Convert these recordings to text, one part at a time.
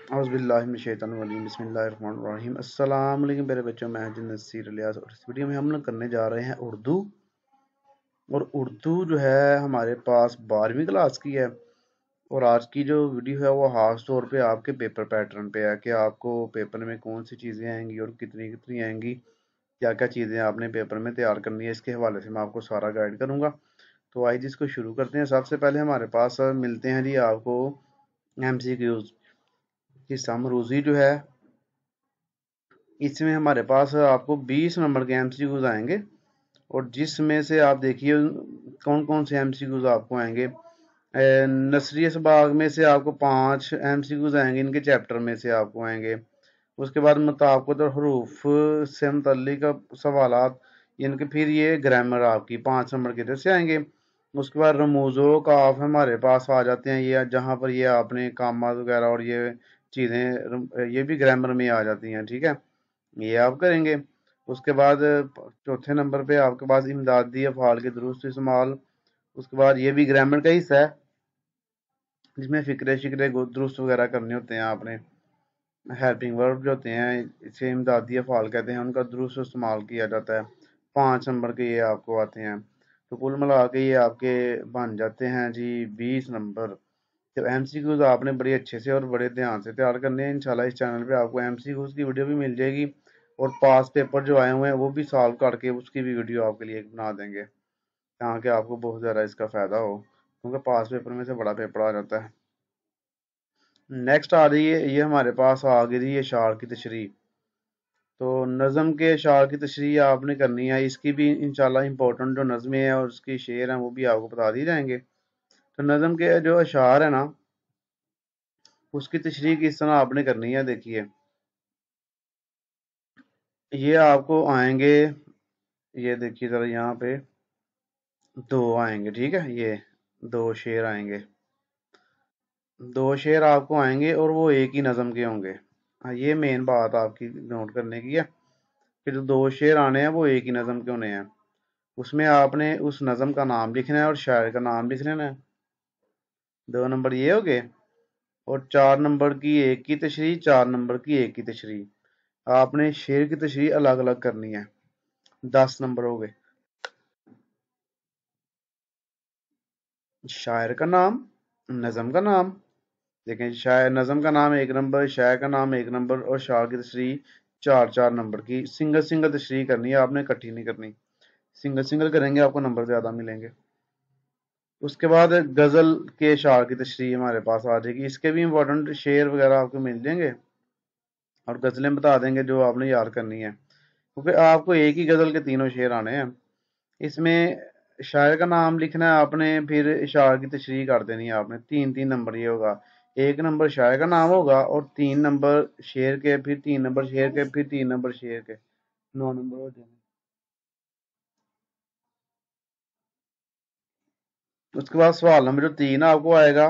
اعوذ باللہ من الشیطان الرجیم بسم اللہ الرحمن الرحیم السلام علیکم میرے بچوں، میں جن نصیر الیاس اور اس ویڈیو میں ہم لوگ کرنے جا رہے ہیں اردو۔ اور اردو جو ہے ہمارے پاس 12ویں کلاس کی ہے، اور آج کی جو ویڈیو ہے وہ خاص طور پہ آپ کے پیپر پیٹرن پہ ہے کہ آپ کو پیپر میں کون سی چیزیں آئیں گی اور کتنی کتنی آئیں گی، کیا کیا چیزیں آپ نے پیپر میں تیار کرنی ہے، اس کے حوالے سے میں آپ کو سارا گائیڈ کروں گا۔ تو آئیے جس کو شروع کرتے ہیں۔ سب سے پہلے ہمارے پاس ملتے ہیں جی آپ کو ایم سی کیوز کی سمروزی جو ہے، اس میں ہمارے پاس آپ کو 20 نمبر کے ایم سی کیوز آئیں گے، اور جس میں سے آپ دیکھیے کون کون سے ایم سی کیوز آپ کو آئیں گے۔ نثری اسباغ میں سے آپ کو 5 ایم سی کیوز آئیں گے، ان کے چیپٹر میں سے آپ کو آئیں گے۔ اس کے بعد مطابقت اور حروف سے متعلق سوالات، یعنی کہ پھر یہ گرامر آپ کی 5 نمبر کی طرف سے آئیں گے۔ اس کے بعد رموز و قاف ہمارے پاس آ جاتے ہیں، یہ جہاں پر یہ آپ نے کامات وغیرہ اور یہ چیزیں یہ بھی گرامر میں آ جاتی ہیں، ٹھیک ہے، یہ آپ کریں گے۔ اس کے بعد چوتھے نمبر پہ آپ کے پاس امدادی افعال کے درست استعمال، اس کے بعد یہ بھی گرامر کا حصہ ہے جس میں فکرے شکرے درست وغیرہ کرنے ہوتے ہیں آپ نے۔ ہیلپنگ ورب جو ہوتے ہیں اسے امدادی افعال کہتے ہیں، ان کا درست استعمال کیا جاتا ہے۔ 5 نمبر کے یہ آپ کو آتے ہیں، تو کل ملا کے یہ آپ کے بن جاتے ہیں جی 20 نمبر۔ تو ایم سی کیوز آپ نے بڑے اچھے سے اور بڑے دھیان سے تیار کرنے ہیں۔ انشاءاللہ اس چینل پہ آپ کو ایم سی کیوز کی ویڈیو بھی مل جائے گی، اور پاس پیپر جو آئے ہوئے ہیں وہ بھی سالو کر کے اس کی بھی ویڈیو آپ کے لیے بنا دیں گے، تاکہ آپ کو بہت زیادہ اس کا فائدہ ہو، کیونکہ پاس پیپر میں سے بڑا پیپر آ جاتا ہے۔ نیکسٹ آ رہی ہے، یہ ہمارے پاس آ گئی ہے اشعار کی تشریح۔ تو نظم کے اشعار کی تشریح آپ نے کرنی ہے، اس کی بھی انشاءاللہ امپورٹنٹ جو نظمیں ہیں اور اس کی شعر ہیں وہ بھی آپ کو بتا دی جائیں گے۔ تو نظم کے جو اشعار ہیں نا، اس کی تشریح کس طرح آپ نے کرنی ہے، دیکھیے یہ آپ کو آئیں گے، یہ دیکھیے ذرا یہاں پہ 2 آئیں گے، ٹھیک ہے، یہ 2 شعر آئیں گے، 2 شعر آپ کو آئیں گے اور وہ ایک ہی نظم کے ہوں گے۔ یہ مین بات آپ کی نوٹ کرنے کی ہے کہ جو 2 شعر آنے ہیں وہ ایک ہی نظم کے ہونے ہیں۔ اس میں آپ نے اس نظم کا نام لکھنا ہے اور شاعر کا نام لکھ لینا ہے۔ 2 نمبر یہ ہو گئے، اور 4 نمبر کی ایک کی تشریح، 4 نمبر کی ایک کی تشریح۔ آپ نے شعر کی تشریح الگ الگ کرنی ہے، 10 نمبر ہو گئے۔ شاعر کا نام، نظم کا نام، دیکھیں شاعر نظم کا نام 1 نمبر، شاعر کا نام 1 نمبر، اور شعر کی تشریح 4 نمبر کی سنگل سنگل تشریح کرنی ہے، آپ نے اکٹھی نہیں کرنی، سنگل سنگل کریں گے آپ کو نمبر زیادہ ملیں گے۔ اس کے بعد غزل کے اشعار کی تشریح ہمارے پاس آ جائے گی، اس کے بھی امپورٹنٹ شعر وغیرہ آپ کو مل جائیں گے، اور غزلیں بتا دیں گے جو آپ نے یاد کرنی ہے، کیونکہ آپ کو ایک ہی غزل کے تینوں شعر آنے ہیں۔ اس میں شاعر کا نام لکھنا ہے آپ نے، پھر اشعار کی تشریح کر دینی ہے آپ نے، 3 نمبر یہ ہوگا، 1 نمبر شاعر کا نام ہوگا، اور 3 نمبر شعر کے، پھر 3 نمبر شعر کے، پھر 3 نمبر شعر کے، 9 نمبر ہو جائیں گے۔ اس کے بعد سوال نمبر جو 3 آپ کو آئے گا،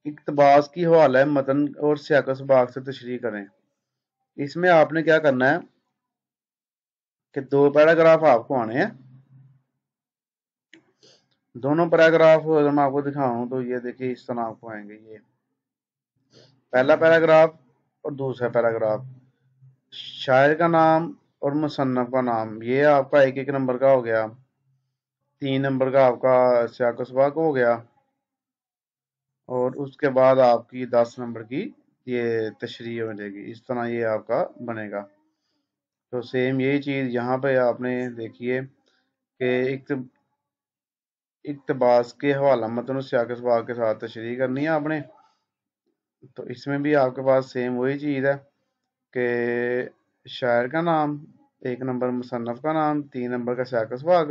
اقتباس کی حوالہ متن اور سیاق و سباق سے تشریح کریں۔ اس میں آپ نے کیا کرنا ہے کہ 2 پیراگراف آپ کو آنے ہیں، دونوں پیراگراف اگر میں آپ کو دکھاؤں تو یہ دیکھیے اس طرح آپ کو آئیں گے، یہ پہلا پیراگراف اور دوسرا پیراگراف، شاعر کا نام اور مصنف کا نام، یہ آپ کا 1 نمبر کا ہو گیا، 3 نمبر کا آپ کا سیاق و سباق ہو گیا، اور اس کے بعد آپ کی 10 نمبر کی یہ تشریح ہو جائے گی، اس طرح یہ آپ کا بنے گا۔ تو سیم یہی چیز یہاں پہ آپ نے دیکھیے کہ اقتباس کے حوالہ متن و سیاق و سباق کے ساتھ تشریح کرنی ہے آپ نے۔ تو اس میں بھی آپ کے پاس سیم وہی چیز ہے کہ شاعر کا نام، 1 نمبر مصنف کا نام، 3 نمبر کا سیاق و سباق،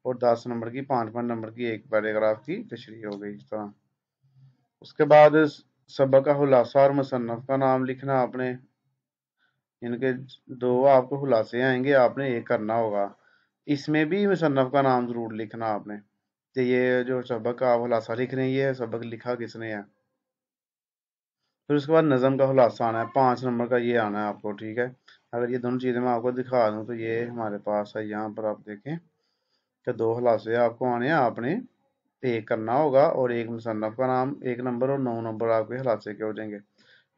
اور 10 نمبر کی 5 نمبر کی ایک پیراگراف کی تشریح ہو گئی اس طرح۔ اس کے بعد سبق کا خلاصہ اور مصنف کا نام لکھنا آپ نے، یعنی کہ 2 آپ کو خلاصے آئیں گے، آپ نے ایک کرنا ہوگا، اس میں بھی مصنف کا نام ضرور لکھنا آپ نے، کہ یہ جو سبق کا آپ خلاصہ لکھ رہے ہیں یہ سبق لکھا کس نے ہے۔ پھر اس کے بعد نظم کا خلاصہ آنا ہے، 5 نمبر کا یہ آنا ہے آپ کو، ٹھیک ہے۔ اگر یہ دونوں چیزیں میں آپ کو دکھا دوں تو یہ ہمارے پاس ہے، یہاں پر آپ دیکھیں کہ 2 خلاصے آپ کو آنے ہیں، آپ نے ایک کرنا ہوگا، اور ایک مصنف کا نام 1 نمبر اور 9 نمبر آپ کے خلاصے کے ہو جائیں گے۔